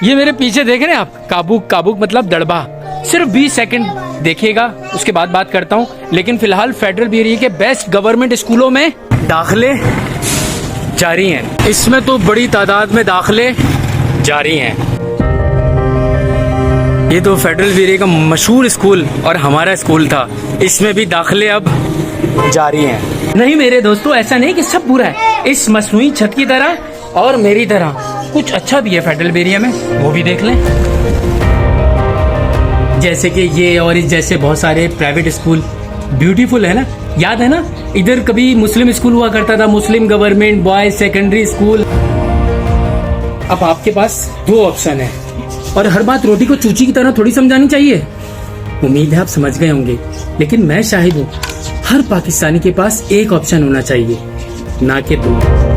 ये मेरे पीछे देख रहे हैं आप, काबुक, काबुक मतलब दड़बा। सिर्फ 20 सेकंड देखिएगा, उसके बाद बात करता हूँ। लेकिन फिलहाल फेडरल ब्यूरो के बेस्ट गवर्नमेंट स्कूलों में दाखिले जारी हैं। इसमें तो बड़ी तादाद में दाखिले जारी हैं। ये तो फेडरल ब्यूरो का मशहूर स्कूल और हमारा स्कूल था, इसमें भी दाखिले अब जारी हैं। नहीं मेरे दोस्तों, ऐसा नहीं कि सब बुरा है। इस मसनूई छत की तरह और मेरी तरह कुछ अच्छा भी है फेडरल ब्यूरो में, वो भी देख लें। जैसे कि ये और इस जैसे बहुत सारे प्राइवेट स्कूल ब्यूटीफुल है ना। याद है ना, इधर कभी मुस्लिम स्कूल हुआ करता था, मुस्लिम गवर्नमेंट बॉयज सेकेंडरी स्कूल। अब आपके पास दो ऑप्शन है और हर बात रोटी को चूची की तरह थोड़ी समझानी चाहिए। उम्मीद है आप समझ गए होंगे, लेकिन मैं शाहिद हूँ हर पाकिस्तानी के पास एक ऑप्शन होना चाहिए, ना कि दो।